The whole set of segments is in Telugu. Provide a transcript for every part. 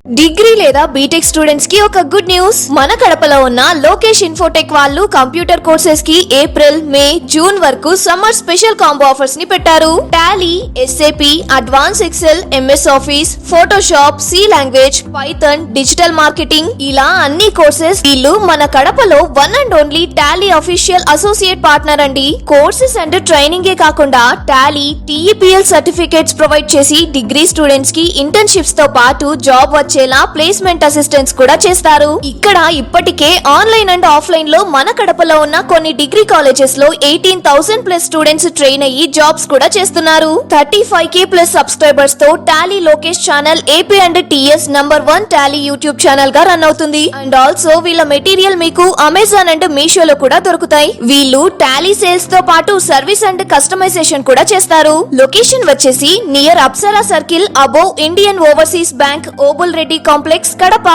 డిగ్రీ లేదా బీటెక్ స్టూడెంట్స్ కి ఒక గుడ్ న్యూస్. మన కడపలో ఉన్న లోకేష్ ఇన్ఫోటెక్ వాళ్ళు కంప్యూటర్ కోర్సెస్ కి ఏప్రిల్, మే, జూన్ వరకు సమ్మర్ స్పెషల్ కాంబో ఆఫర్స్ ని పెట్టారు. Tally, SAP, advance Excel, MS Office, Photoshop, C language, Python, digital marketing ఇలా అన్ని కోర్సెస్. వీళ్ళు మన కడపలో one and only Tally official associate partner అండి. కోర్సెస్ అండ్ ట్రైనింగ్ ఏ కాకుండా టాలీ, టీఈపీఎల్ సర్టిఫికేట్స్ ప్రొవైడ్ చేసి డిగ్రీ స్టూడెంట్స్ కి ఇంటర్న్షిప్స్ తో పాటు జాబ్ వచ్చేలా ప్లేస్మెంట్ అసిస్టెన్స్ కూడా చేస్తారు. ఇక్కడ ఇప్పటికే ఆన్లైన్ అండ్ ఆఫ్లైన్ లో మన కడపలో ఉన్న కొన్ని డిగ్రీ కాలేజెస్ లో 18,000 ప్లస్ స్టూడెంట్స్ ట్రైన్ అయ్యి జాబ్స్ కూడా చేస్తున్నారు. 35K ప్లస్ సబ్స్క్రైబర్స్ తో Tally Lokesh channel AP and TS #1 Tally YouTube channel గా రన్ అవుతుంది. అండ్ ఆల్సో వీళ్ళ మెటీరియల్ మీకు అమెజాన్ అండ్ మీషోలో కూడా దొరుకుతాయి. వీళ్ళు టాలీ సేల్స్ తో పాటు సర్వీస్ అండ్ కస్టమైజేషన్ కూడా చేస్తారు. లొకేషన్ వచ్చేసి near Apsara circle above Indian overseas bank, Obul Reddy complex, Kadapa.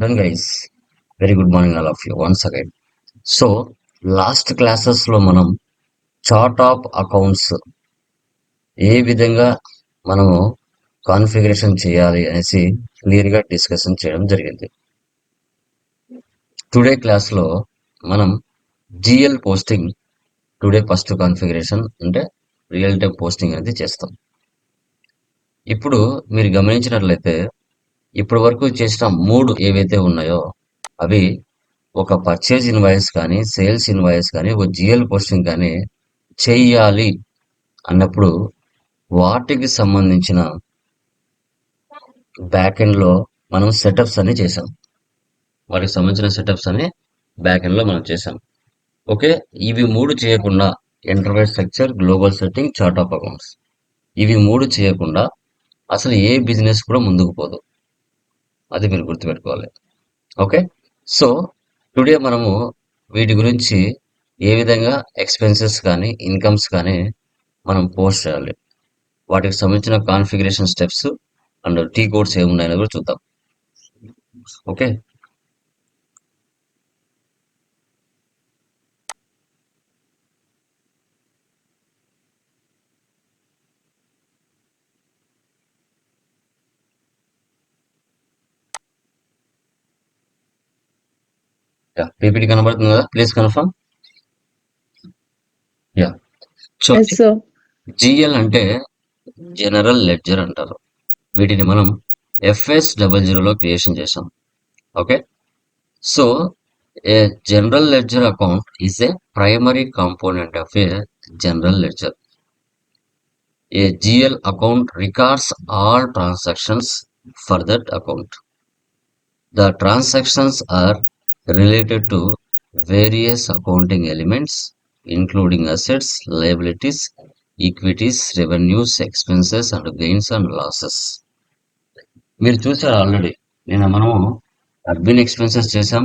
Done guys, very good morning all of you once again. So last classes లో మనం చార్ట్ ఆఫ్ అకౌంట్స్ ఏ విధంగా మనము కాన్ఫిగరేషన్ చేయాలి అనేసి క్లియర్ గా డిస్కషన్ చేయడం జరిగింది. టుడే క్లాస్ లో మనం GL posting today first configuration అంటే రియల్ టైం పోస్టింగ్ అనేది చేస్తాం. ఇప్పుడు మీరు గమనించినట్లయితే ఇప్పటి వరకు చేసిన 3 ఏవైతే ఉన్నాయో అవి ఒక పర్చేజ్ ఇన్వాయిస్ కానీ, సేల్స్ ఇన్వాయిస్ కానీ, ఒక జిఎల్ పోస్టింగ్ కానీ చెయ్యాలి అన్నప్పుడు వాటికి సంబంధించిన బ్యాక్ ఎండ్ లో మనం సెటప్స్ అన్ని చేసాం. వాటికి సంబంధించిన సెటప్స్ అని బ్యాక్ ఎండ్ లో మనం చేసాం. ఓకే, ఇవి 3 చేయకుండా enterprise structure, global setting, chart of accounts ఇవి 3 చేయకుండా అసలు ఏ బిజినెస్ కూడా ముందుకు పోదు. అది మీరు గుర్తుపెట్టుకోవాలి. ఓకే, సో టుడే మనము వీటి గురించి ఏ విధంగా ఎక్స్పెన్సెస్ కానీ, ఇన్కమ్స్ కానీ మనం పోస్ట్ చేయాలి, వాటికి సంబంధించిన configuration steps and T codes ఏమున్నాయని కూడా చూద్దాం. ఓకే, పీపీటీ కనబడుతుంది కదా, please confirm. Yeah, so Yes, sir. GL అంటే జనరల్ లెడ్జర్ అంటారు. వీటిని మనం FS00లో క్రియేషన్ చేసాం. Okay, so a general ledger account is a primary component of a general ledger. A GL account records all transactions for that account. The transactions are related to various accounting elements including assets, liabilities, equities, revenues, expenses and gains and losses. మీరు చూసారు ఆల్రెడీ, మనము అడ్మిన్ ఎక్స్పెన్సెస్ చేసాం,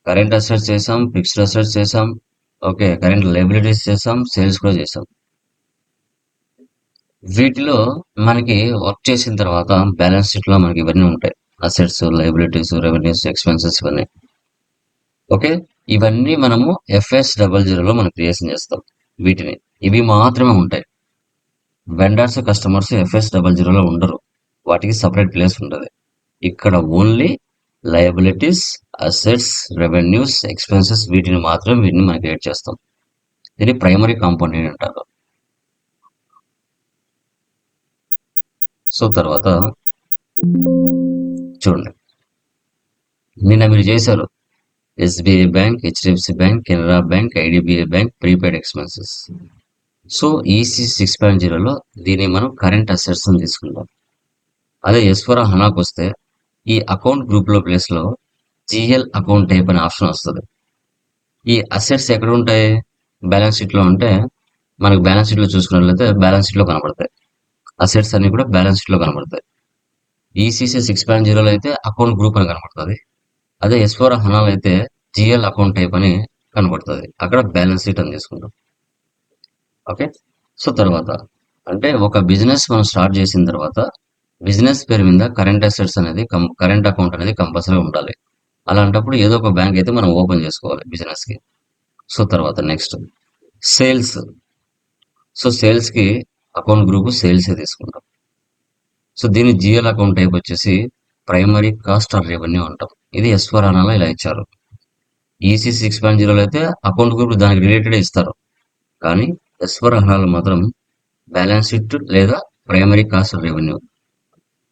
కరెంట్ అసెట్స్ చేసాం, ఫిక్స్డ్ అసెట్స్ చేసాం, ఓకే, కరెంట్ లయబిలిటీస్ చేసాం, సేల్స్ కూడా చేసాం. వీటిలో మనకి వర్క్ చేసిన తర్వాత బ్యాలెన్స్ షీట్ లో మనకి ఇవన్నీ ఉంటాయి, అసెట్స్, లయబిలిటీస్, రెవెన్యూస్, ఎక్స్పెన్సెస్ ఇవన్నీ. ఓకే, ఇవన్నీ మనము FS00లో మనం క్రియేషన్ చేస్తాం. వీటిని ఇవి మాత్రమే ఉంటాయి. వెండర్స్, కస్టమర్స్ FS00లో ఉండరు, వాటికి సపరేట్ ప్లేస్ ఉంటుంది. ఇక్కడ only liabilities, assets, revenues, expenses వీటిని మనం క్రియేట్ చేస్తాం. దీన్ని ప్రైమరీ కాంపోనెంట్ అంటారు. సో తర్వాత చూడండి, నిన్న మీరు చేశారు SBI bank, HDFC bank, Canara bank, IDBI bank, prepaid expenses. So EC 6.0లో దీన్ని మనం కరెంట్ అసెట్స్ అని తీసుకుంటాం. అదే S/4HANAకి వస్తే ఈ అకౌంట్ గ్రూప్ లో ప్లేస్ లో GL అకౌంట్ టైప్ అనే ఆప్షన్ వస్తుంది. ఈ అసెట్స్ ఎక్కడ ఉంటాయి? బ్యాలెన్స్ షీట్ లో ఉంటే మనకు బ్యాలెన్స్ షీట్ లో చూసుకున్నట్లయితే బ్యాలెన్స్ షీట్ లో కనబడతాయి. అసెట్స్ అన్ని కూడా బ్యాలెన్స్ షీట్ లో కనబడతాయి. ECC 6.0లో అయితే అకౌంట్ గ్రూప్ అని కనబడుతుంది. అదే S/4HANAలో అయితే GL అకౌంట్ టైప్ అని కనబడుతుంది. అక్కడ బ్యాలెన్స్ షీట్ అని తీసుకుంటాం. ఓకే, సో తర్వాత అంటే ఒక బిజినెస్ మనం స్టార్ట్ చేసిన తర్వాత బిజినెస్ పేరు మీద కరెంట్ అసెట్స్ అనేది, కరెంట్ అకౌంట్ అనేది కంపల్సరీ ఉండాలి. అలాంటప్పుడు ఏదో ఒక బ్యాంక్ అయితే మనం ఓపెన్ చేసుకోవాలి బిజినెస్ కి. సో తర్వాత నెక్స్ట్ సేల్స్. సో సేల్స్ కి అకౌంట్ గ్రూప్ సేల్స్ తీసుకుంటాం. సో దీని జిఎల్ అకౌంట్ టైప్ వచ్చేసి ప్రైమరీ కాస్ట్ ఆర్ రెవెన్యూ అంటాం. ఇది ఎస్4 హనాలో ఇలా ఇచ్చారు. ఈసీసీ 6.0 అయితే అకౌంట్ గ్రూప్ దానికి రిలేటెడ్ ఇస్తారు. కానీ ఎస్4 హనాలో మాత్రం బ్యాలెన్స్ షీట్ లేదా ప్రైమరీ కాస్ట్ అండ్ రెవెన్యూ.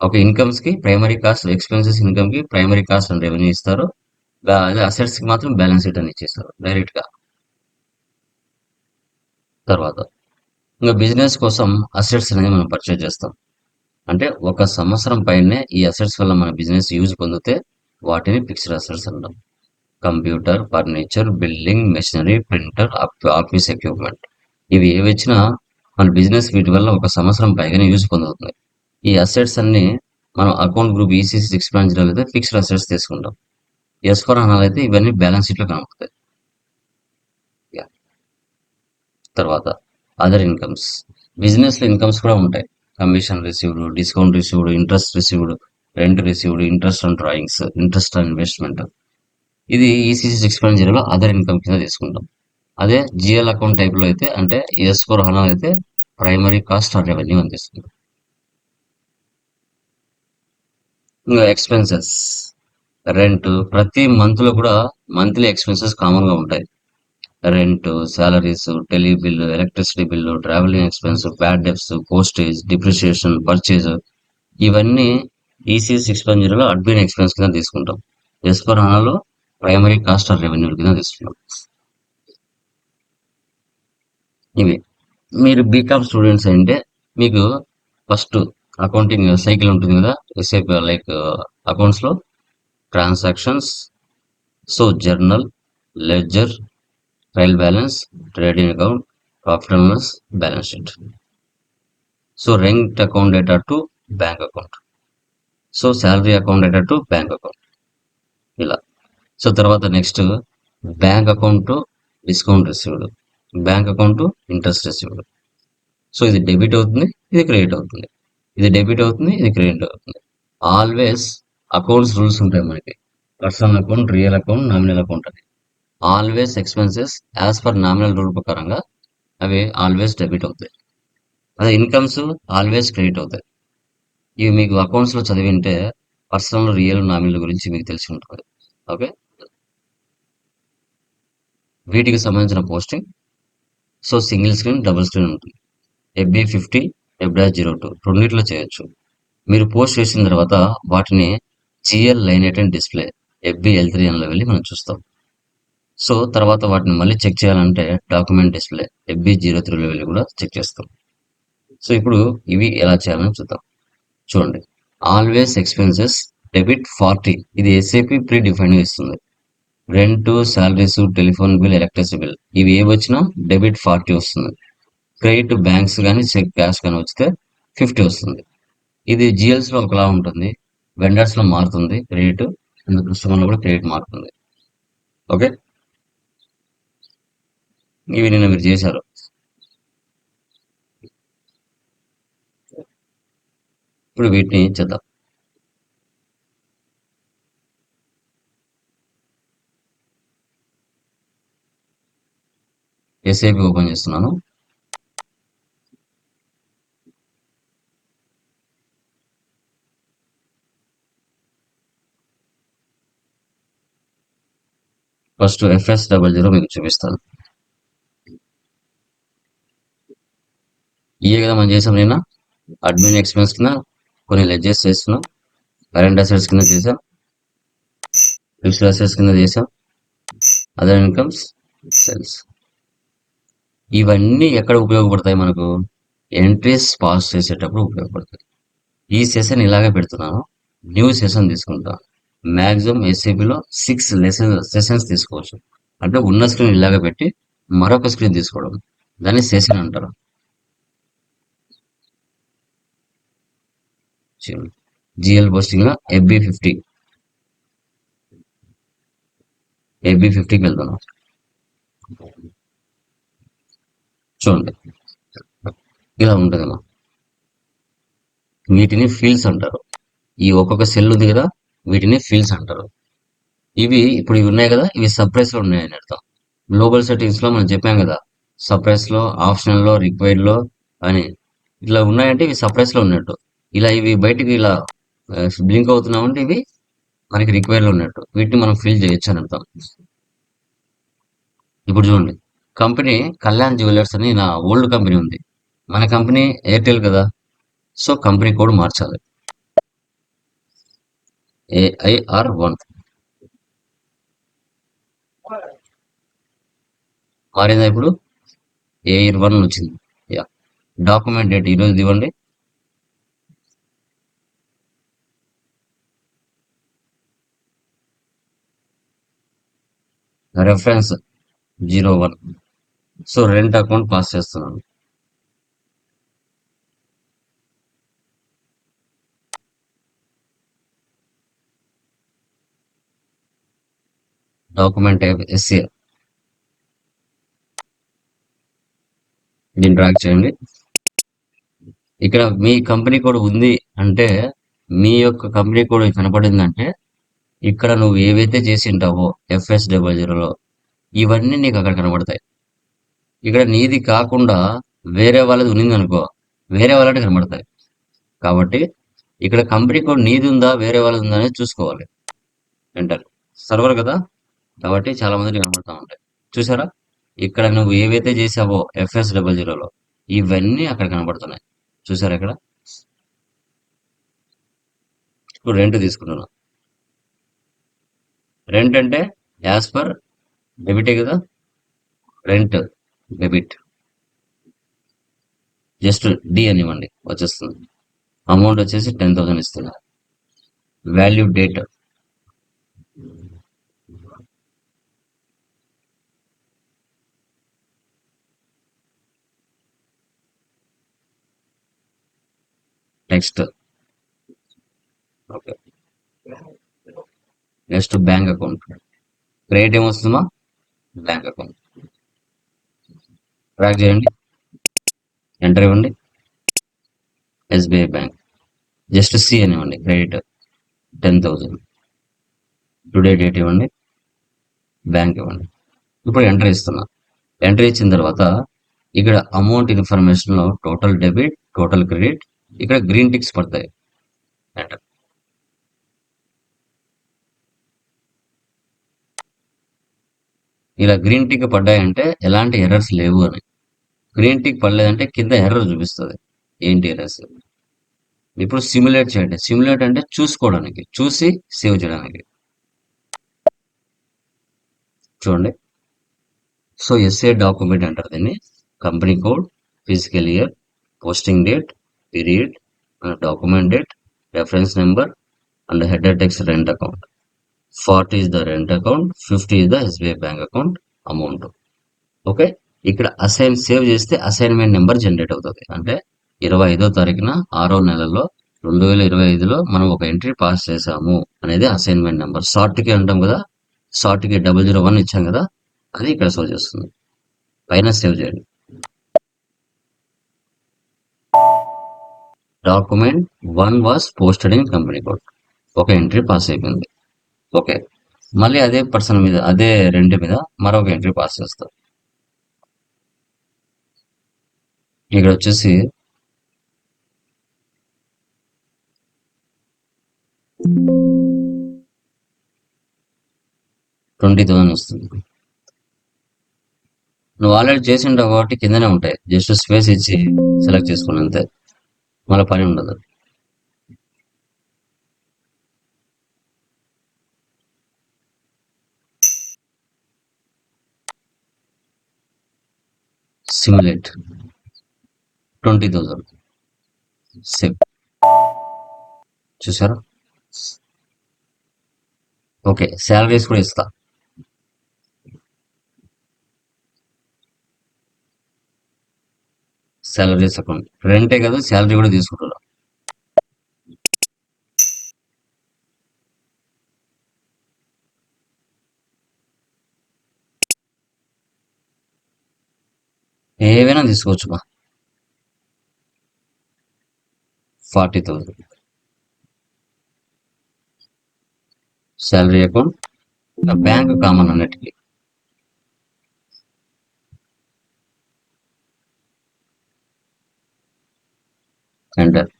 ఒక ఇన్కమ్స్ కి ప్రైమరీ కాస్ట్, ఎక్స్పెన్సెస్ ఇన్కమ్ కి ప్రైమరీ కాస్ట్ అండ్ రెవెన్యూ ఇస్తారు. అదే అసెట్స్ కి మాత్రం బ్యాలెన్స్ షీట్ అని ఇచ్చేస్తారు డైరెక్ట్ గా. తర్వాత ఇంకా బిజినెస్ కోసం అసెట్స్ అనేది మనం పర్చేజ్ చేస్తాం. అంటే ఒక సంవత్సరం పైనే ఈ అసెట్స్ వల్ల మన బిజినెస్ యూజ్ పొందితే వాటిని ఫిక్స్డ్ అసెట్స్ అంటాం. Computer, furniture, building, machinery, printer, office equipment, ఇవి ఏవి వచ్చినా మన బిజినెస్ వీటి వల్ల ఒక సంవత్సరం పైగానే యూజ్ పొందుతుంది. ఈ అసెట్స్ అన్ని మనం అకౌంట్ గ్రూప్ ఈసీసీ 6.0 అయితే ఫిక్స్డ్ అసెట్స్ తీసుకుంటాం. ఎస్4 హనాలు అయితే ఇవన్నీ బ్యాలెన్స్ షీట్ లో కనబడతాయి. Yeah. తర్వాత అదర్ ఇన్కమ్స్. బిజినెస్ లో ఇన్కమ్స్ కూడా ఉంటాయి. Commission received, discount received, interest received, rent received, interest on drawings, interest on investment. ఇది ఈసీసీ 6.0లో అదర్ ఇన్కమ్ కింద తీసుకుంటాం. అదే జిఎల్ అకౌంట్ టైప్ లో అయితే, అంటే ఎస్4 హనా అయితే ప్రైమరీ కాస్ట్ ఆర్ రెవెన్యూ అని తీసుకుంటాం. ఇంకా ఎక్స్పెన్సెస్, రెంట్. ప్రతి మంత్ లో కూడా మంత్లీ ఎక్స్పెన్సెస్ కామన్ గా ఉంటాయి. Rent, salaries, tele bill, electricity bill, travelling expense, bad debts, postage, depreciation, purchase, ఇవన్నీ ఈసీ 6.0లో అడ్మిన్ ఎక్స్పెన్స్ కింద తీసుకుంటాం. ఎస్4 హనాలో ప్రైమరీ కాస్ట్ ఆర్ రెవెన్యూ కింద తీసుకుంటాం. ఇవి మీరు బీకామ్ స్టూడెంట్స్ అంటే మీకు ఫస్ట్ అకౌంటింగ్ సైకిల్ ఉంటుంది కదా, ఎస్ఏపి లైక్ అకౌంట్స్ లో transactions, so journal, ledger, trial balance, trading account, profit and loss, balance sheet. So rent account data to bank account, so salary account data to bank account, ఇలా. సో తర్వాత next bank account discount received, bank account interest received. So ఇది డెబిట్ అవుతుంది, ఇది క్రెడిట్ అవుతుంది. ఇది డెబిట్ అవుతుంది, ఇది క్రెడిట్ అవుతుంది. ఆల్వేస్ అకౌంట్స్ రూల్స్ ఉంటాయి మనకి. Personal account, real account, nominal account అని. Always expenses as per nominal rule ప్రకారంగా అవి ఆల్వేస్ డెబిట్ అవుతాయి. అదే ఇన్కమ్స్ ఆల్వేస్ క్రెడిట్ అవుతాయి. ఇవి మీకు అకౌంట్స్ లో చదివింటే పర్సనల్, రియల్, నామినల్ గురించి మీకు తెలిసి ఉంటుంది. ఓకే, వీటికి సంబంధించిన posting. So single screen, double screen ఉంటుంది. FB50, F-02 రెండిట్లో చేయొచ్చు. మీరు పోస్ట్ చేసిన తర్వాత వాటిని GL line at and display FBL3 అని వెళ్ళి మనం చూస్తాం. సో తర్వాత వాటిని మళ్ళీ చెక్ చేయాలంటే డాక్యుమెంట్ డిస్ప్లే FB03లో వెళ్ళి కూడా చెక్ చేస్తాం. సో ఇప్పుడు ఇవి ఎలా చేయాలని చూద్దాం. చూడండి, ఆల్వేస్ ఎక్స్పెన్సెస్ డెబిట్ 40, ఇది ఎస్ఏపి ప్రీ డిఫైన్ ఇస్తుంది. Rent, salaries, telephone bill, electricity bill, ఇవి ఏ వచ్చినా డెబిట్ 40 వస్తుంది. క్రెడిట్ బ్యాంక్స్ కానీ చెక్ క్యాష్ కానీ వస్తే 50 వస్తుంది. ఇది జిఎల్స్ లో ఒకలా ఉంటుంది, వెండర్స్ లో మారుతుంది క్రెడిట్, కస్టమర్ లో కూడా క్రెడిట్ మారుతుంది. ఓకే, ఇవి నిన్న మీరు చేశారు. ఇప్పుడు వీటిని చేద్దాం. ఎస్ఐపి ఓపెన్ చేస్తున్నాను. ఫస్ట్ FS00 మీకు చూపిస్తాను. ఇయే కదా మనం చేసాం నిన్న. అడ్మిన్ ఎక్స్పెన్స్ కింద కొన్ని లెడ్జెస్ చేస్తున్నాం, కరెంట్ అసెట్స్ కింద చేసాం, ఫిక్స్డ్ అసెట్స్ కింద చేసాం, అదర్ ఇన్కమ్స్, సేల్స్. ఇవన్నీ ఎక్కడ ఉపయోగపడతాయి మనకు? ఎంట్రీస్ పాస్ చేసేటప్పుడు ఉపయోగపడతాయి. ఈ సెషన్ ఇలాగే పెడుతున్నాను, న్యూ సెషన్ తీసుకుంటాను. మ్యాక్సిమం ఎస్ఏపిలో 6 సెషన్స్ తీసుకోవచ్చు. అంటే ఉన్న స్క్రీన్ ఇలాగ పెట్టి మరొక స్క్రీన్ తీసుకోవడం, దాన్ని సెషన్ అంటారు. జిఎల్ పోస్టింగ్ లో FB50కి వెళ్తున్నాం. చూడండి, ఇలా ఉంటుందమ్మా. వీటిని ఫీల్డ్స్ అంటారు. ఈ ఒక్కొక్క సెల్ ఉంది కదా, వీటిని ఫీల్డ్స్ అంటారు. ఇవి ఇప్పుడు ఇవి ఉన్నాయి కదా, ఇవి సర్ప్రైజ్ లో ఉన్నాయని అర్థం. గ్లోబల్ సెట్టింగ్స్ లో మనం చెప్పాం కదా, సర్ప్రైజ్ లో, ఆప్షనల్ లో, రిక్వైర్డ్ లో అని ఇట్లా ఉన్నాయంటే ఇవి సర్ప్రైజ్ లో ఉన్నట్టు. ఇలా ఇవి బయటికి ఇలా బ్లింక్ అవుతున్నామంటే ఇవి మనకి రిక్వైర్లో ఉన్నట్టు, వీటిని మనం ఫిల్ చేయొచ్చు అని అర్థం. ఇప్పుడు చూడండి, కంపెనీ కళ్యాణ్ జ్యువెలర్స్ అని నా ఓల్డ్ కంపెనీ ఉంది, మన కంపెనీ ఎయిర్టెల్ కదా, సో కంపెనీ కోడ్ మార్చాలి. AIR1 మారిందా ఇప్పుడు? AIR1 వచ్చింది. యా. డాక్యుమెంట్ డేట్ ఈరోజు ఇవ్వండి. Reference 01. So rent account pass చేస్తున్నాను. Document type SCA. దీన్ని ట్రాక్ చేయండి. ఇక్కడ మీ కంపెనీ కోడ్ ఉంది అంటే, మీ యొక్క కంపెనీ కోడ్ కనపడిందంటే, ఇక్కడ నువ్వు ఏవైతే చేసి ఉంటావో FS00లో ఇవన్నీ నీకు అక్కడ కనబడతాయి. ఇక్కడ నీది కాకుండా వేరే వాళ్ళది ఉన్నింది అనుకో, వేరే వాళ్ళకి కనబడతాయి. కాబట్టి ఇక్కడ కంపెనీ కోడ్ నీది ఉందా వేరే వాళ్ళది ఉందా అనేది చూసుకోవాలి. ఎంటర్. సర్వర్ కదా, కాబట్టి చాలా మందికి కనబడతా ఉంటాయి. చూసారా, ఇక్కడ నువ్వు ఏవైతే చేసావో FS00లో ఇవన్నీ అక్కడ కనబడుతున్నాయి. చూసారా, ఇక్కడ ఇప్పుడు రెంట్ తీసుకుంటున్నా. రెంట్ అంటే యాజ్ పర్ డెబిటే కదా, రెంట్ డెబిట్. జస్ట్ డి అని ఇవ్వండి, వచ్చేస్తుంది. అమౌంట్ వచ్చేసి 10,000 ఇస్తున్నా. Value date next. Okay, next bank account. Credit ఏమొస్తుందా? Bank account. ట్రాక్ చేయండి, ఎంటర్ ఇవ్వండి. SBI bank. జస్ట్ సి అని ఇవ్వండి, క్రెడిట్ 10,000. టుడే డేట్ ఇవ్వండి, బ్యాంక్ ఇవ్వండి. ఇప్పుడు ఎంటర్ ఇస్తున్నా. ఎంటర్ ఇచ్చిన తర్వాత ఇక్కడ అమౌంట్ ఇన్ఫర్మేషన్ లో టోటల్ డెబిట్, టోటల్ క్రెడిట్, ఇక్కడ గ్రీన్ టిక్స్ పడతాయి. ఎంటర్. ఇలా గ్రీన్ టిక్ పడ్డాయంటే ఎలాంటి ఎర్రర్స్ లేవు అని. గ్రీన్ టిక్ పడలేదంటే కింద ఎర్రర్ చూపిస్తుంది. ఏంటి ఎర్రర్స్? ఇప్పుడు సిమ్యులేట్ చేయండి. సిమ్యులేట్ అంటే చూసుకోవడానికి, చూసి సేవ్ చేయడానికి. చూడండి, సో ఎస్ఏ డాక్యుమెంట్ అంటారు దీన్ని. Company code, physical year, posting date, period, document date, reference number and header text rent account. 40 is the rent account, 50 is the SBI bank account amount. Okay, ఇక్కడ అసైన్ సేవ్ చేస్తే అసైన్మెంట్ నెంబర్ జనరేట్ అవుతుంది. అంటే 25వ తారీఖున 6వ నెలలో 2025లో మనం ఒక ఎంట్రీ పాస్ చేసాము అనేది అసైన్మెంట్ నెంబర్. షార్ట్ కి అంటాం కదా, షార్ట్ కి 001 ఇచ్చాం కదా, అది ఇక్కడ షో చేస్తుంది. పైన సేవ్ చేయండి. Document 1 was posted in company code. ఒక ఎంట్రీ పాస్ అయిపోయింది. ఓకే, మళ్ళీ అదే పర్సన్ మీద, అదే రెంట్ మీద మరొక ఎంట్రీ పాస్ చేస్తాం. ఇక్కడ వచ్చేసి 20,000 వస్తుంది. నువ్వు ఆల్రెడీ చేసి ఉంటావు కాబట్టి కిందనే ఉంటాయి, జస్ట్ స్పేస్ ఇచ్చి సెలెక్ట్ చేసుకుని అంతే, మళ్ళీ పని ఉండదు. Simulate 20,000 save. చూసారా? ఓకే, శాలరీస్ కూడా ఇస్తా. శాలరీస్ అకౌంట్, రెంటే కదా, శాలరీ కూడా తీసుకుంటున్నా. ఏవైనా తీసుకోవచ్చు బా. 40,000 శాలరీ అకౌంట్, బ్యాంక్ కామన్ అన్నిటికీ. ఎంటర్.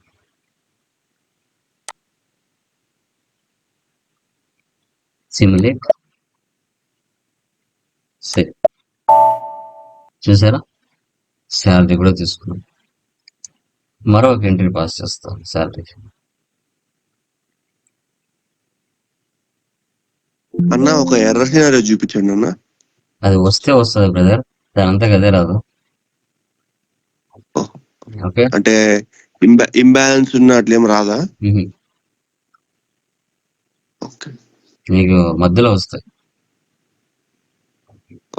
Simulate, set. చూసారా, శాలరీ కూడా తీసుకున్నాం. మరొక ఎంట్రీ పాస్ చేస్తాం శాలరీ. అన్న ఒక ఎర్ర సినారియో చూపించండి అన్న. అది వస్తే వస్తుంది బ్రదర్, దాని అంతా అదే రాదు. ఓకే, అంటే ఇంబ్యాలెన్స్ ఉన్న అట్లేం రాదా? ఓకే నీకు మధ్యలో వస్తాయి.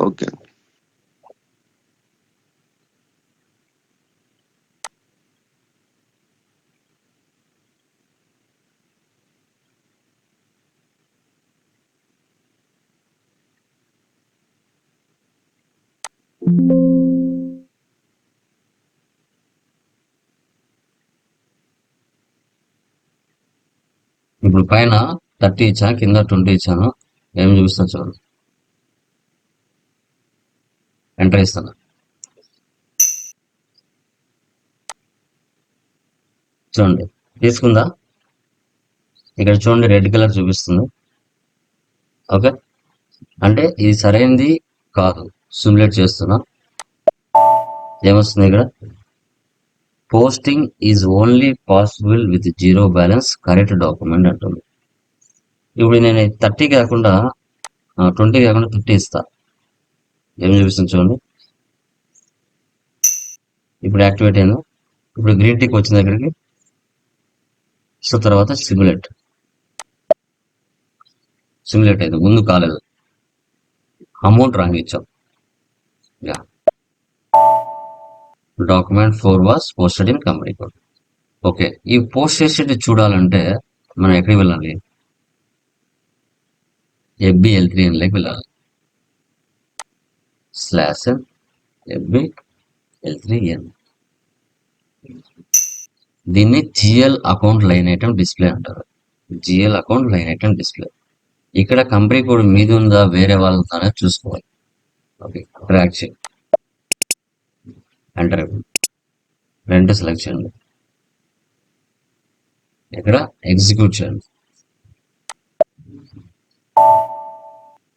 ఓకే. ఇప్పుడు పైన 30 ఇచ్చాను, కింద 20 ఇచ్చాను. ఏం చూపిస్తా చూడండి. ఎంటర్ ఇస్తాను. చూడండి, తీసుకుందా? ఇక్కడ చూడండి, రెడ్ కలర్ చూపిస్తుంది. ఓకే, అంటే ఇది సరైనది కాదు, సిమ్యులేట్ చేస్తున్నా. ఏమొస్తుంది ఇక్కడ? Posting is only possible with zero balance, correct document అంటుంది. ఇప్పుడు నేను 30 కాకుండా 20 కాకుండా 50 ఇస్తా. ఏం చూపిస్తుంది చూడండి. ఇప్పుడు యాక్టివేట్ అయింది. ఇప్పుడు గ్రీన్ టిక్ వచ్చిన దగ్గరికి. సో తర్వాత సిమ్యులేట్ అయింది, ముందు కాలేదు. అమౌంట్ రాంగ్ ఇచ్చాం. Document 4 was posted in company code. Okay, ఈ పోస్ట్ చేసేది చూడాలంటే మనం ఎక్కడికి వెళ్ళాలి? FBL3Nలోకి వెళ్ళాలి. /FBL3N. దీన్ని GL account line item display అంటారు. GL account line item display. ఇక్కడ కంపెనీ కోడ్ మీద ఉందా, వేరే వాళ్ళతో అనేది చూసుకోవాలి. ఓకే, ట్రాక్ చేయండి. ఎంటర్ అయిపోయింది. రెంట్ సెలెక్ట్ చేయండి. ఇక్కడ ఎగ్జిక్యూట్ చేయండి.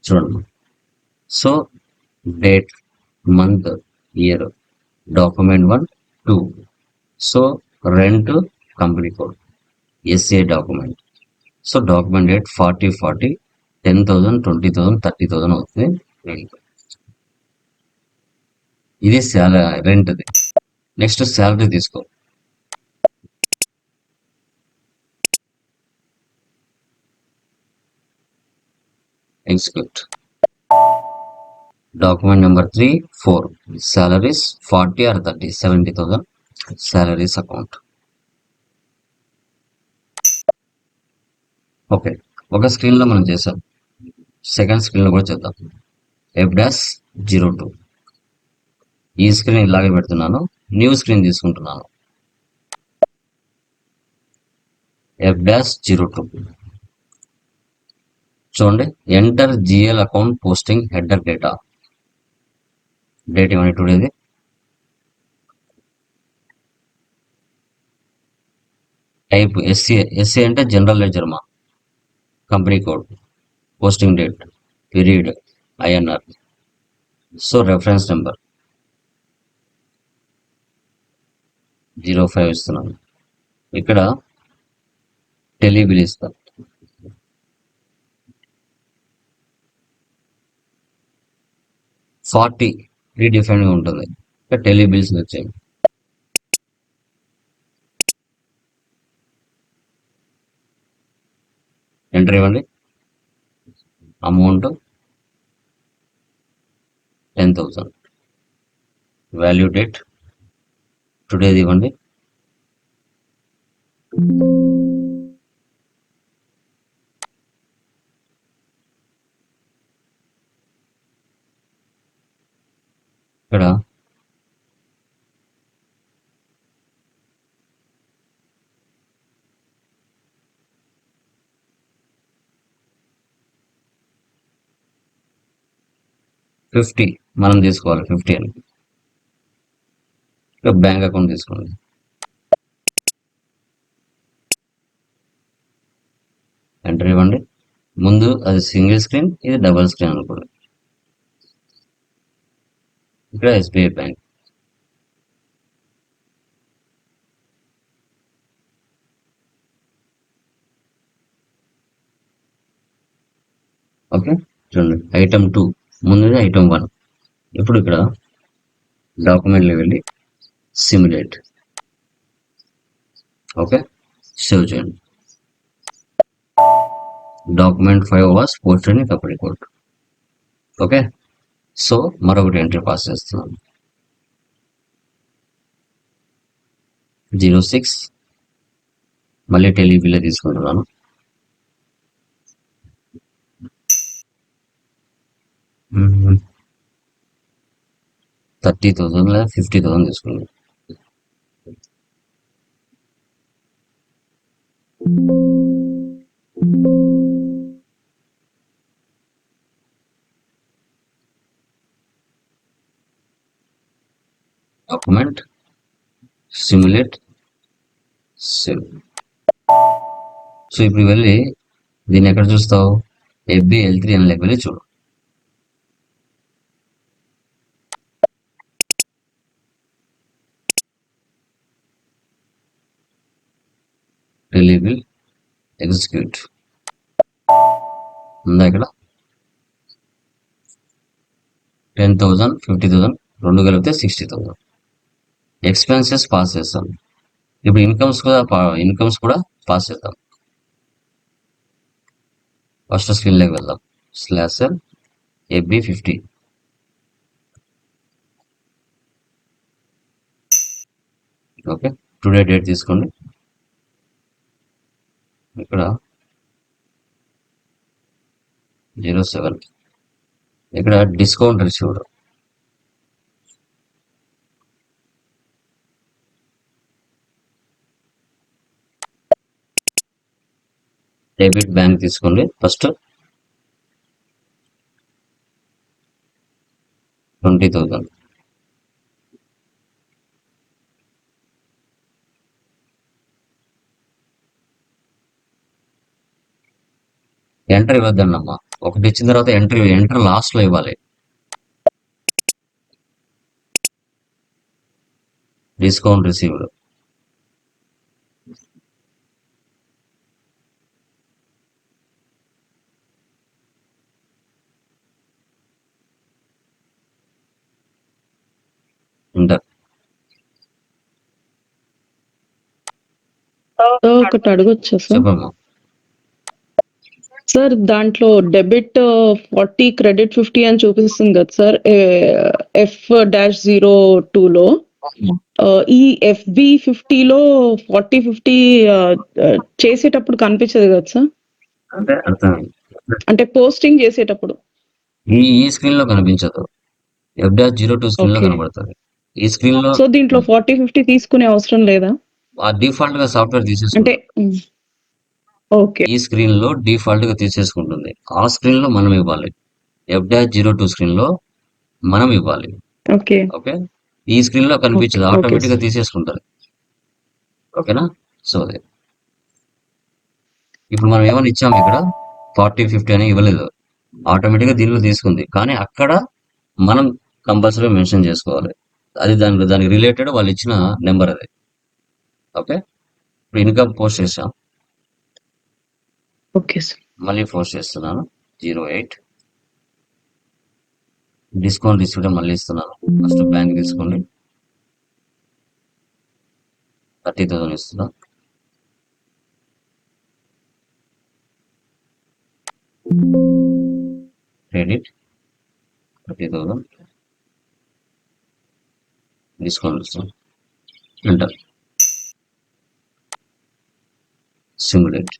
చూడండి. So date, month, year, document 1, 2. So rent, company code, SA document. So document date 40/40, 10,000, 20,000, 30,000 అవుతుంది. ఇది రెంట్ది. నెక్స్ట్ శాలరీ తీసుకో. Execute. Document number 3, 4. salaries 40 or 30, 70,000 salaries account. Okay, ఒక స్క్రీన్లో మనం చేసాం, సెకండ్ స్క్రీన్లో కూడా చేద్దాం. F-02. ఈ స్క్రీన్ ఇలాగే పెడుతున్నాను, న్యూ స్క్రీన్ తీసుకుంటున్నాను. F-02. చూడండి, enter GL account posting header data. Date ఇవ్వండి, టుడేది. టైప్ ఎస్సీ అంటే జనరల్ లెడ్జర్ మా. Company code, posting date, period, INR. So reference number 05 ఇస్తున్నాను. ఇక్కడ టెలిబిల్ ఇస్తాను. 40 రీడిఫైన్గా ఉంటుంది. ఇక్కడ టెలిబిల్స్ వచ్చాయి. ఎంటర్ ఇవ్వండి. అమౌంట్ 10,000. వాల్యూ డేట్ టుడేది ఇవ్వండి. ఇక్కడ $50 మనం తీసుకోవాలి. 50 అని. ఇక్కడ బ్యాంక్ అకౌంట్ తీసుకోండి. ఎంటర్ ఇవ్వండి. ముందు అది సింగిల్ స్క్రీన్, ఇది డబుల్ స్క్రీన్ అనుకోండి. ఇక్కడ ఎస్బీఐ బ్యాంక్. ఓకే, చూడండి ఐటమ్ 2 ముందుది ఐటమ్ 1. ఇప్పుడు ఇక్కడ డాక్యుమెంట్లో వెళ్ళి సిమ్యులేట్. ఓకే, సేవ్ చేయండి. Document 5 was posted in company code. Okay, so మరొకటి ఎంట్రీ పాస్ చేస్తున్నాను. 06 మళ్ళీ టెలిబిల్ తీసుకుంటున్నాను. మ్మ్. 30,000 లేదా 50,000 తీసుకున్నాను. Document simulate save. సో ఇప్పుడు వెళ్ళి దీన్ని ఎక్కడ చూస్తావు? FBL3 అనే లెక్క వెళ్ళి చూడు. టెలిబిల్ ఎగ్జిక్యూట్ ఉందా? ఇక్కడ 10,000 50,000 రెండు కలిపితే 60,000. ఎక్స్పెన్సెస్ పాస్ చేస్తాం. ఇప్పుడు ఇన్కమ్స్ కూడా పాస్ చేద్దాం. ఫస్ట్ స్క్రీన్లోకి వెళ్దాం. /L FB50. Okay, today date తీసుకోండి. ఇక్కడ 07. ఇక్కడ డిస్కౌంట్ రిసీవ్డ్. డెబిట్ బ్యాంక్ తీసుకోండి. ఫస్ట్ 20,000. ఎంటర్ ఇవ్వద్దండి అమ్మా. ఒకటి ఇచ్చిన తర్వాత ఎంటర్ లాస్ట్ లో ఇవ్వాలి. Discount received. ఎంటర్. ఒకటి అడగొచ్చా సార్? చెప్పమ్మా. సార్ దాంట్లో డెబిట్ 40 క్రెడిట్ 50 అని చూపిస్తుంది కదా సార్, F-02లో. ఈ FB50లో 40-50 చేసేటప్పుడు కనిపించదు కదా సార్? అంటే అర్థమైంది. అంటే పోస్టింగ్ చేసేటప్పుడు ఈ స్క్రీన్ లో కనిపించదు. F-02 స్క్రీన్ లో Okay. కనబడుతుంది. ఈ స్క్రీన్ లో సో దీంట్లో 40-50 తీసుకునే అవసరం లేదా? ఆ డిఫాల్ట్ గా సాఫ్ట్వేర్ అంటే తీసేసుకుంటుంది. ఓకే ఈ స్క్రీన్ లో డిఫాల్ట్ గా తీసేసుకుంటుంది. ఆ స్క్రీన్ లో మనం ఇవ్వాలి. F-02 స్క్రీన్ లో మనం ఇవ్వాలి. ఓకే ఓకే, ఈ స్క్రీన్ లో కనిపించదు. Okay, ఆటోమేటిక్ గా sir. తీసేసుకుంటుంది. ఓకేనా? సో అదే ఇప్పుడు మనం ఏమైనా ఇచ్చాము ఇక్కడ 40-50 అని ఇవ్వలేదు. ఆటోమేటిక్ గా దీనిలో తీసుకుంది. కానీ అక్కడ మనం కంపల్సరీ మెన్షన్ చేసుకోవాలి. అది దానికి రిలేటెడ్ వాళ్ళు ఇచ్చిన నెంబర్ అది. ఓకే, ఇప్పుడు ఇన్కమ్ పోస్ట్ చేసాం. Okay sir. మళ్ళీ పోస్ట్ చేస్తున్నాను 08. డిస్కౌంట్ రిసీవ్డ్ మళ్ళీ ఇస్తున్నాను. ఫస్ట్ బ్యాంక్ తీసుకోండి. 30,000 ఇస్తున్నా. క్రెడిట్ 30,000. డిస్కౌంట్ ఇస్తున్నాను. Enter. Simulate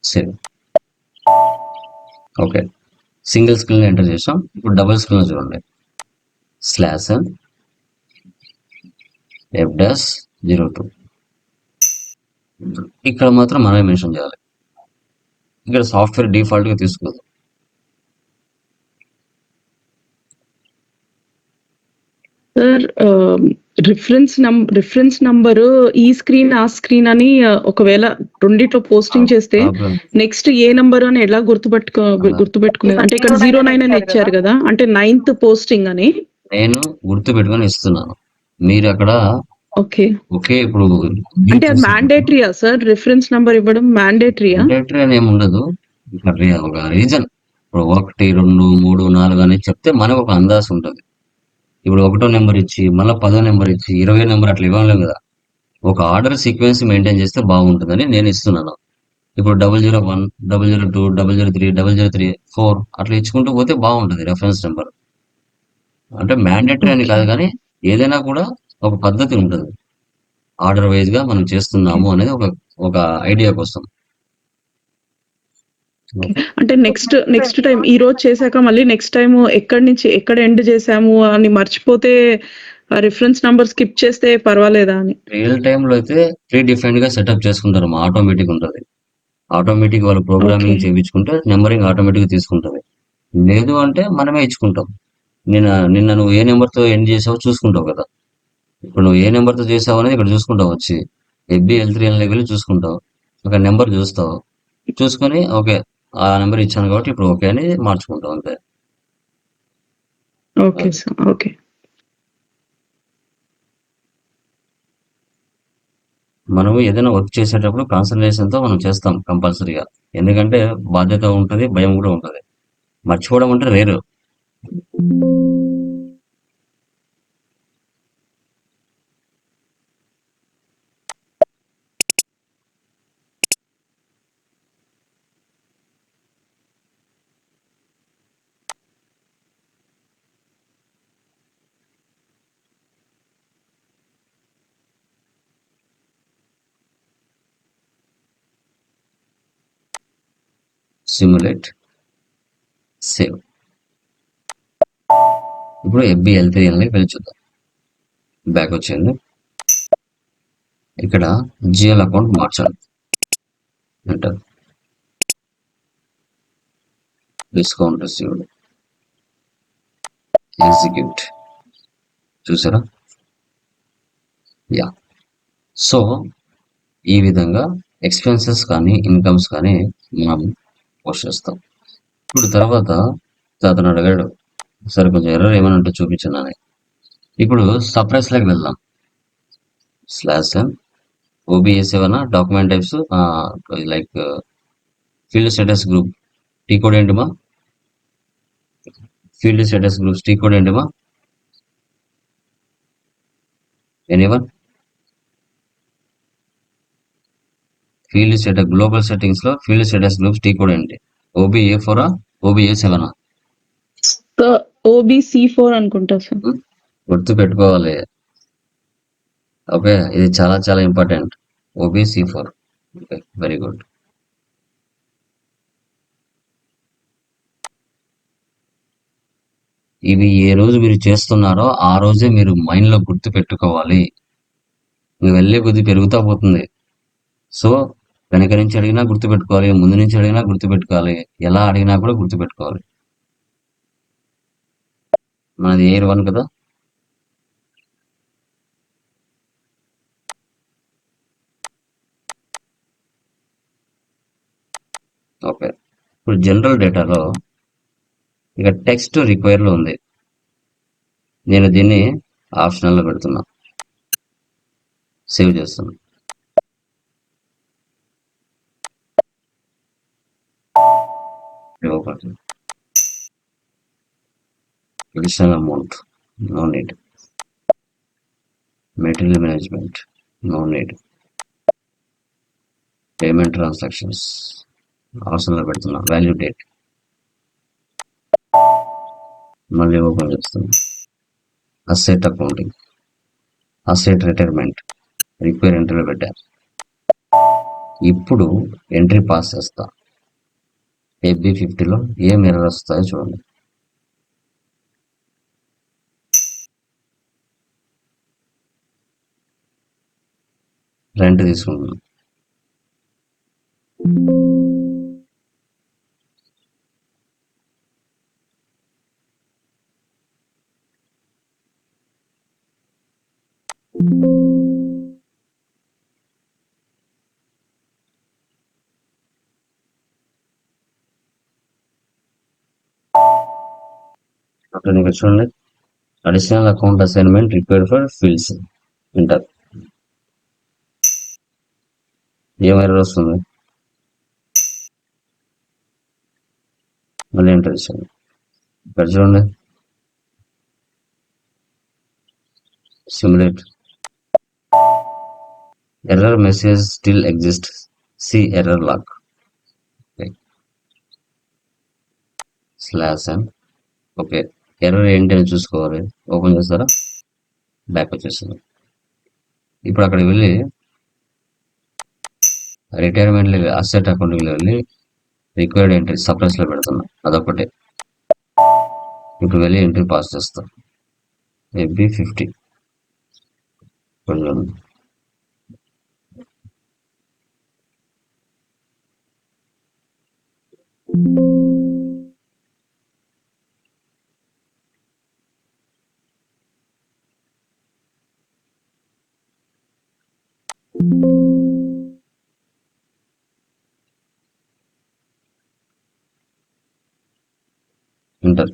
save. Okay, single screen enter చేసాం. ఇప్పుడు డబుల్ స్క్రీన్ చూడండి. /N F-02. ఇక్కడ మాత్రం మనమే మెన్షన్ చేయాలి. ఇక్కడ సాఫ్ట్వేర్ డిఫాల్ట్ గా తీసుకోదు. సార్ రిఫరెన్స్ నంబర్ ఈ స్క్రీన్ ఆ స్క్రీన్ అని ఒకవేళ రెండిట్లో పోస్టింగ్ చేస్తే ప్రాబ్లం నెక్స్ట్ ఏ నంబర్ అని ఎలా గుర్తుపెట్టుకునేది అంటే ఇక్కడ 09 అని ఇచ్చారు కదా అంటే 9th పోస్టింగ్ అని నేను గుర్తు పెట్టుకొని ఇస్తున్నాను. మీరు అక్కడ ఓకే ఓకే ఇప్పుడు అంటే అది మ్యాండేటరీయా సార్ రిఫరెన్స్ నంబర్ ఇవ్వడం మ్యాండేటరీయా మ్యాండేటరీ అని ఏమి ఉండదు. ఒక రీజన్ ఇప్పుడు 1, 2, 3, 4 అని చెప్తే మనకు ఒక అందాజు ఉంటుంది. ఇప్పుడు ఒకటో నెంబర్ ఇచ్చి మళ్ళీ 10వ నెంబర్ ఇచ్చి 20 నెంబర్ అట్లా ఇవ్వలేం కదా. ఒక ఆర్డర్ సీక్వెన్స్ మెయింటైన్ చేస్తే బాగుంటుందని నేను ఇస్తున్నాను. ఇప్పుడు 001, 002, 003, 003, 4 అట్లా ఇచ్చుకుంటూ పోతే బాగుంటుంది రెఫరెన్స్ నెంబర్. అంటే మ్యాండేటరీ అని కాదు కానీ ఏదైనా కూడా ఒక పద్ధతి ఉంటుంది. ఆర్డర్ వైజ్ గా మనం చేస్తున్నాము అనేది ఒక ఐడియా కోసం. అంటే నెక్స్ట్ టైం ఈ రోజు చేశాక మళ్ళీ నెక్స్ట్ టైం ఎక్కడి నుంచి ఎక్కడ ఎండ్ చేసాము అని మర్చిపోతే రిఫరెన్స్ నంబర్ స్కిప్ చేస్తే పర్వాలేదా అని రియల్ టైంలో అయితే ప్రీ డిఫైన్డ్ గా సెటప్ చేసుకుంటారు. ఆటోమేటిక్ ఉంటుంది. ఆటోమేటిక్ వాళ్ళు ప్రోగ్రామింగ్ ఓకే చేయించుకుంటే నెంబరింగ్ ఆటోమేటిక్ తీసుకుంటుంది. లేదు అంటే మనమే ఇచ్చుకుంటాం. నిన్న నువ్వు ఏ నెంబర్తో ఎండ్ చేసావో చూసుకుంటావు కదా. ఇప్పుడు నువ్వు ఏ నెంబర్తో చేసావు అనేది ఇక్కడ చూసుకుంటావు వచ్చి FB L3 అని వెళ్ళి చూసుకుంటావు. ఒక నెంబర్ చూస్తావు. చూసుకొని ఓకే ఆ నెంబర్ ఇచ్చాను కాబట్టి ఇప్పుడు ఓకే అని మార్చుకుంటావు అంతే. ఓకే సార్ ఓకే మనము ఏదైనా వర్క్ చేసేటప్పుడు కాన్సన్ట్రేషన్ తో మనం చేస్తాం కంపల్సరీగా. ఎందుకంటే బాధ్యత ఉంటుంది, భయం కూడా ఉంటుంది. మర్చిపోవడం అంటే రేరు. Simulate, save. ఇప్పుడు FB L3 అని వెళ్ళి చూద్దాం. బ్యాక్ వచ్చింది. ఇక్కడ GL అకౌంట్ మార్చాలి. ఎంటర్. Discount received. ఎగ్జిక్యూట్. చూసారా? యా. సో ఈ విధంగా ఎక్స్పెన్సెస్ కానీ ఇన్కమ్స్ కానీ మనం పోస్ట్ చేస్తాం. ఇప్పుడు తర్వాత అతను అడిగాడు, సరే కొంచెం ఎర్రర్ ఏమైనా ఉంటే చూపించండి అని. ఇప్పుడు సప్రెస్ లాగా వెళ్దాం. /n OBA7 document types like field status group T code ఏంటిమా? Field status groups T code ఏంటిమా? Anyone? Field status global settings లో field status groups T code ఏంటి? OBA4 OBA7? OBC4 అనుకుంటా సార్ గుర్తు పెట్టుకోవాలి. ఓకే, ఇది చాలా చాలా important. OBC4. Okay, very good. ఇవి ఏ రోజు మీరు చేస్తున్నారో ఆ రోజే మీరు మైండ్ లో గుర్తు పెట్టుకోవాలి. నువ్వు వెళ్ళే కొద్ది పెరుగుతా పోతుంది. సో వెనక నుంచి అడిగినా గుర్తు పెట్టుకోవాలి, ముందు నుంచి అడిగినా గుర్తు పెట్టుకోవాలి, ఎలా అడిగినా కూడా గుర్తు పెట్టుకోవాలి. మనది Air 1 కదా. ఓకే, ఇప్పుడు జనరల్ డేటాలో ఇక టెక్స్ట్ రిక్వైర్ లో ఉంది. నేను దీన్ని ఆప్షనల్ లో పెడుతున్నా. సేవ్ చేస్తున్నా. Additional amount, no need. Material management, no need. Payment transactions ఆప్షన్లో పెడుతున్నా. వాల్యూ డేట్ మళ్ళీ ఓపెన్ చేస్తున్నా. Asset accounting, asset retirement require ఎంట్రీలో పెట్టా. ఇప్పుడు ఎంట్రీ పాస్ చేస్తా. FB50లో ఏం ఎర్రర్ వస్తాయో చూడండి. రెంట్ తీసుకుంటున్నాం. అక్కడ ఇక్కడ చూడండి, additional account assignment required for fields enter. ఏం ఎర్రర్ వస్తుంది? మళ్ళీ ఎంటర్ చేయండి. ఇక్కడ చూడండి, simulate error message still exist, see error log slash and okay. Error ఏంటి అని చూసుకోవాలి. ఓపెన్ చేస్తారా, బ్యాక్ వచ్చేస్తుంది. ఇప్పుడు అక్కడికి వెళ్ళి రిటైర్మెంట్ అసెట్ అకౌంట్కి వెళ్ళి రిక్వైర్డ్ ఎంట్రీ సప్రెస్ లో పెడుతున్నా, అదొకటే. ఇప్పుడు వెళ్ళి ఎంట్రీ పాస్ చేస్తాం, FB 50. Enter,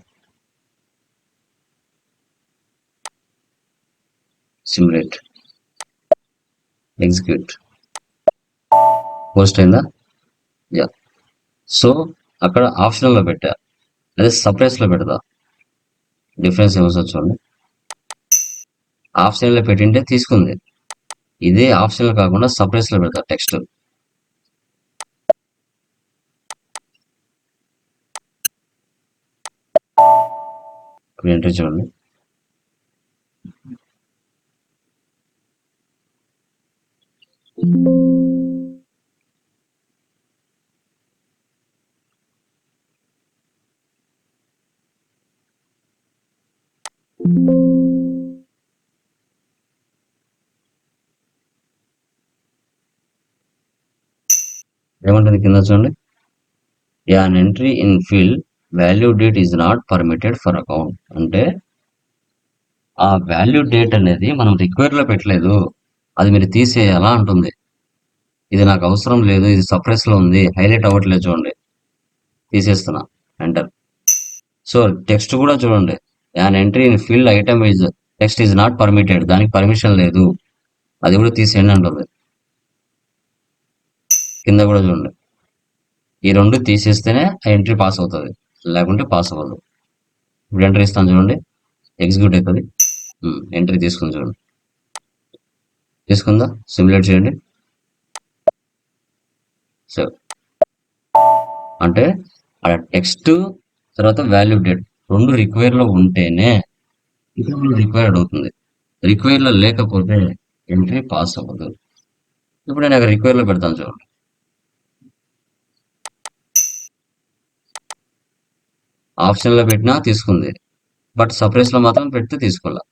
simulate, execute. Post అయిందా? యా. సో అక్కడ ఆప్షనల్ లో పెట్టా, అదే సప్రెస్ లో పెడతా, డిఫరెన్స్ ఏమొస్తుంది చూడండి. ఆప్షనల్ లో పెట్టింటే తీసుకుంది, ఇదే ఆప్షనల్ కాకుండా సప్రెస్ లో పెడతా టెక్స్ట్. ఇప్పుడు ఎంట్రీ చూడండి, ఏమంటుంది కింద చూడండి, an entry in field value date is not permitted for account. అంటే ఆ వాల్యూ డేట్ అనేది మనం రిక్వైర్ లో పెట్టలేదు, అది మీరు తీసేయాలా అంటుంది. ఇది నాకు అవసరం లేదు, ఇది సప్రెస్ లో ఉంది, హైలైట్ అవ్వట్లేదు చూడండి, తీసేస్తున్నా, ఎంటర్. సో టెక్స్ట్ కూడా చూడండి, an entry in field item is text is not permitted, దానికి పర్మిషన్ లేదు, అది కూడా తీసేయండి అంటుంది. కింద కూడా చూడండి, ఈ రెండు తీసేస్తేనే ఆ ఎంట్రీ పాస్ అవుతుంది, లేకుంటే పాస్ అవ్వదు. ఇప్పుడు ఎంట్రీ ఇస్తాను చూడండి, ఎగ్జిక్యూట్ అవుతుంది. ఎంట్రీ తీసుకుంది చూడండి, తీసుకుందా? సిమ్యులేట్ చేయండి. సో అంటే అక్కడ టెక్స్ట్ తర్వాత వాల్యూ డేట్ రెండు రిక్వైర్ లో ఉంటేనే ఇప్పుడు రిక్వైర్డ్ అవుతుంది, రిక్వైర్ లో లేకపోతే ఎంట్రీ పాస్ అవ్వదు. ఇప్పుడు నేను అక్కడ రిక్వైర్ లో పెడతాను చూడండి, ఆప్షన్ లో పెట్టినా తీసుకుంది, బట్ సప్రెస్ లో మాత్రం పెడితే తీసుకోవాలా.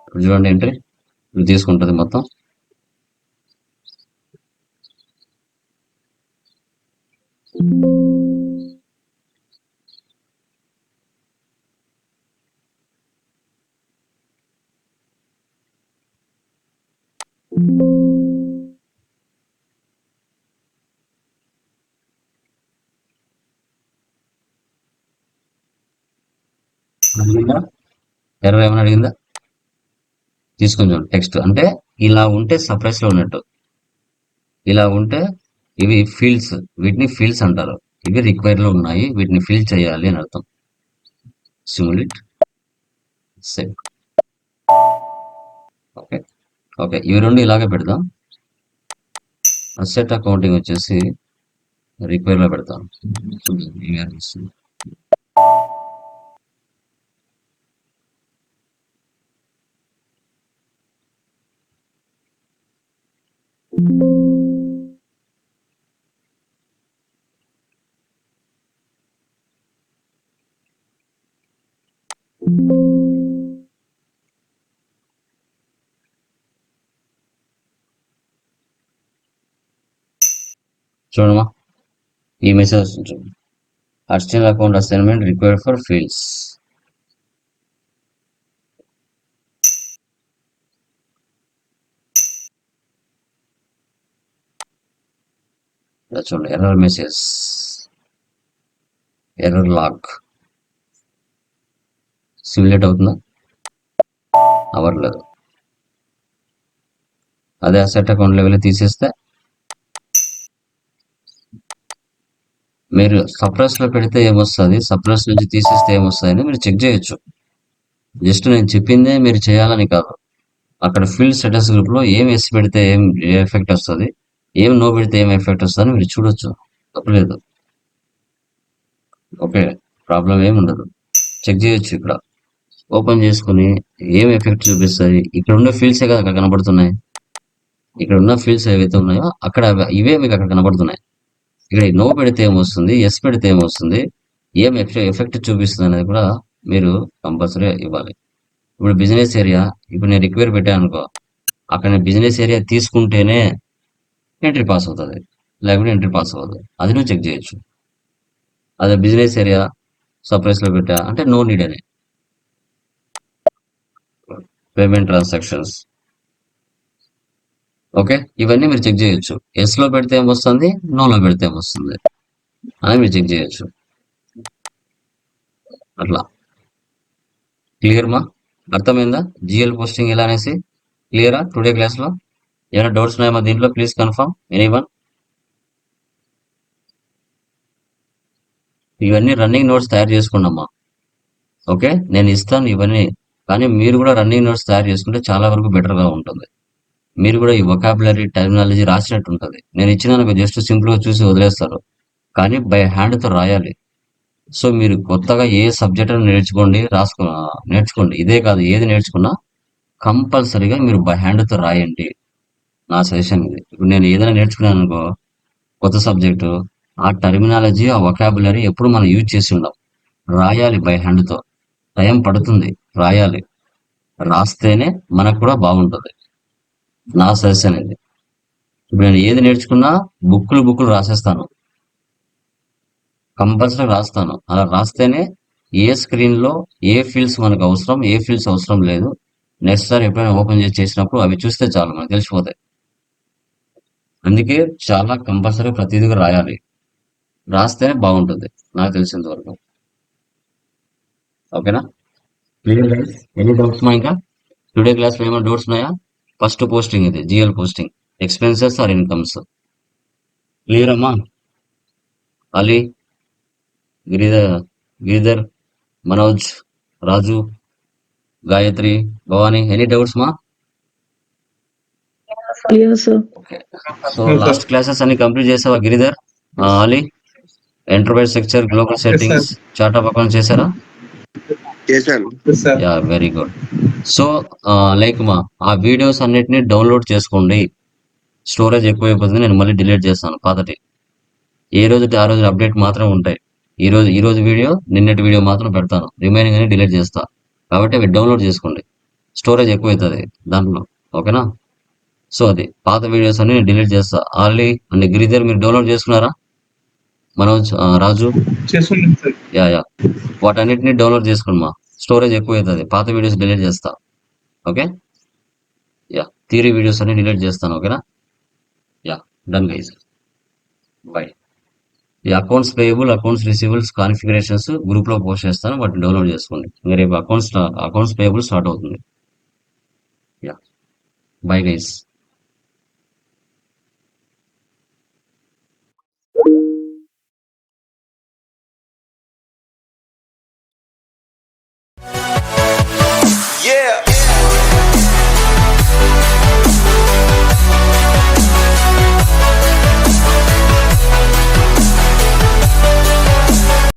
ఇప్పుడు చూడండి ఎంట్రీ ఇప్పుడు తీసుకుంటుంది మొత్తం. అడిగిందా? ఎర్రర్ ఏమైనా అడిగిందా? తీసుకొని చూడండి టెక్స్ట్. అంటే ఇలా ఉంటే సప్రెస్ లో ఉన్నట్టు, ఇలా ఉంటే ఇవి ఫీల్డ్స్, వీటిని ఫీల్డ్స్ అంటారు. ఇవి రిక్వైర్ లో ఉన్నాయి, వీటిని ఫిల్ చేయాలి అని అర్థం. Simulate, save. ఓకే ఓకే, ఇవి రెండు ఇలాగే పెడదాం. అసెట్ అకౌంటింగ్ వచ్చేసి రిక్వైర్ లో పెడతాం. చూడమా, ఈ మెసేజ్ వస్తుంది చూడండి, additional account assignment required for fields. ఇలా చూడండి, error message, error log simulate అవుతుందా? అవ్వట్లేదు. అదే అసెట్ అకౌంట్ లెవెల్ తీసేస్తే మీరు సప్రెస్ లో పెడితే ఏమొస్తుంది, సప్రెస్ నుంచి తీసేస్తే ఏమొస్తుంది అని మీరు చెక్ చేయొచ్చు. జస్ట్ నేను చెప్పిందే మీరు చేయాలని కాదు. అక్కడ ఫీల్డ్ స్టేటస్ గ్రూప్ లో ఏం ఎస్ పెడితే ఏం ఎఫెక్ట్ వస్తుంది, ఏం నో పెడితే ఏం ఎఫెక్ట్ వస్తుంది అని మీరు చూడొచ్చు. తప్పలేదు. ఓకే, ప్రాబ్లం ఏమి ఉండదు. చెక్ చేయొచ్చు. ఇక్కడ ఓపెన్ చేసుకుని ఏం ఎఫెక్ట్ చూపిస్తుంది. ఇక్కడ ఉన్న ఫీల్డ్సే కదా అక్కడ కనబడుతున్నాయి. ఇక్కడ ఉన్న ఫీల్డ్స్ ఏవైతే ఉన్నాయో అక్కడ ఇవే మీకు అక్కడ కనబడుతున్నాయి. ఇక్కడ నో పెడితే ఏమొస్తుంది, ఎస్ పెడితే ఏమొస్తుంది, ఏం ఎఫెక్ట్ చూపిస్తుంది అనేది కూడా మీరు కంపల్సరీ ఇవ్వాలి. ఇప్పుడు బిజినెస్ ఏరియా, ఇప్పుడు నేను రిక్వైర్ పెట్టాను అనుకో, అక్కడ నేను బిజినెస్ ఏరియా తీసుకుంటేనే ఎంట్రీ పాస్ అవుతుంది, లేకపోతే ఎంట్రీ పాస్ అవ్వదు. అది నువ్వు చెక్ చేయొచ్చు. అదే బిజినెస్ ఏరియా సర్ప్రైజ్ లో పెట్టా అంటే నో నీడ్ అని. పేమెంట్ ట్రాన్సాక్షన్స్, ఓకే, ఇవన్నీ మీరు చెక్ చేయొచ్చు. ఎస్ లో పెడితే ఏమొస్తుంది, నో లో పెడితే ఏమొస్తుంది అని మీరు చెక్ చేయొచ్చు. అట్లా క్లియర్ మా? అర్థమైందా? జిఎల్ పోస్టింగ్ ఎలా అనేసి క్లియరా? టుడే క్లాస్ లో ఏమైనా డౌట్స్ ఉన్నాయా మా దీంట్లో? Please confirm anyone. ఇవన్నీ రన్నింగ్ నోట్స్ తయారు చేసుకున్నామా? ఓకే, నేను ఇస్తాను ఇవన్నీ, కానీ మీరు కూడా రన్నింగ్ నోట్స్ తయారు చేసుకుంటే చాలా వరకు బెటర్ గా ఉంటుంది. మీరు కూడా ఈ వొకాబులరీ టర్మినాలజీ రాసినట్టు ఉంటుంది. నేను ఇచ్చిన జస్ట్ సింపుల్ గా చూసి వదిలేస్తారు, కానీ బై హ్యాండ్ తో రాయాలి. సో మీరు కొత్తగా ఏ సబ్జెక్ట్ నేర్చుకోండి. ఇదే కాదు, ఏది నేర్చుకున్నా కంపల్సరీగా మీరు బై హ్యాండ్ తో రాయండి. నా సజెషన్ ఇది. ఇప్పుడు నేను ఏదైనా నేర్చుకున్నాను అనుకో, కొత్త సబ్జెక్టు, ఆ టర్మినాలజీ, ఆ వొకాబులరీ ఎప్పుడు మనం యూజ్ చేసి ఉండం. రాయాలి బై హ్యాండ్ తో. టైం పడుతుంది, రాయాలి. రాస్తేనే మనకు కూడా బాగుంటుంది. నా సజెషన్ ఇది. ఇప్పుడు నేను ఏది నేర్చుకున్నా బుక్కులు రాసేస్తాను, కంపల్సరీ రాస్తాను. అలా రాస్తేనే ఏ స్క్రీన్ లో ఏ ఫీల్డ్స్ మనకు అవసరం, ఏ ఫీల్డ్స్ అవసరం లేదు, నెక్స్ట్ సారి ఎప్పుడైనా ఓపెన్ చేసినప్పుడు అవి చూస్తే చాలు, మనకు తెలిసిపోతాయి. అందుకే చాలా కంపల్సరీ ప్రతిదీ రాయాలి. రాస్తేనే బాగుంటుంది నాకు తెలిసినంత వరకు. ఓకేనా? Clear guys? ఎనీ డౌట్స్ మా? ఇంకా టుడే క్లాస్ లో ఏమైనా డౌట్స్ ఉన్నాయా? ఫస్ట్ పోస్టింగ్ ఇది, GL posting, expenses or incomes. Clear అమ్మా? అలీ, గిరిధర్, మనోజ్, రాజు, గాయత్రి, భవానీ, ఎనీ డౌట్స్ మా? Clear sir. Okay, so last classes అన్ని కంప్లీట్ చేసావా Giridhar? Ali, enterprise structure, global settings, chart of accounts చేశారా? చేశాను. Yeah, very good. So like మా ఆ వీడియోస్ అన్నిటిని డౌన్లోడ్ చేసుకోండి. స్టోరేజ్ ఎక్కువైపోతుంది, నేను మళ్ళీ డిలీట్ చేస్తాను పాతటి. ఏ రోజుకి ఆ రోజు అప్డేట్ మాత్రం ఉంటాయి. ఈ రోజు వీడియో, నిన్నటి వీడియో మాత్రం పెడతాను, రిమైనింగ్ అని డిలీట్ చేస్తా. కాబట్టి అవి డౌన్లోడ్ చేసుకోండి, స్టోరేజ్ ఎక్కువైతుంది దాంట్లో. ఓకేనా? సో అది పాత వీడియోస్ అన్ని నేను డిలీట్ చేస్తా. ఆల్రెడీ అండ్ గిరిధర్ మీరు డౌన్లోడ్ చేసుకున్నారా? మనోజ్, రాజు, యా యా, వాటన్నిటిని డౌన్లోడ్ చేసుకోండి మా. స్టోరేజ్ ఎక్కువ అవుతుంది, పాత వీడియోస్ డిలీట్ చేస్తా. ఓకే, యా, థియరీ వీడియోస్ అన్ని డిలీట్ చేస్తాను. ఓకేనా? Yeah, done guys, bye. ఈ accounts payable, accounts receivables configurations group లో పోస్ట్ చేస్తాను, వాటిని డౌన్లోడ్ చేసుకోండి. ఇంకా రేపు అకౌంట్స్ పేయబుల్ స్టార్ట్ అవుతుంది. Yeah, bye guys.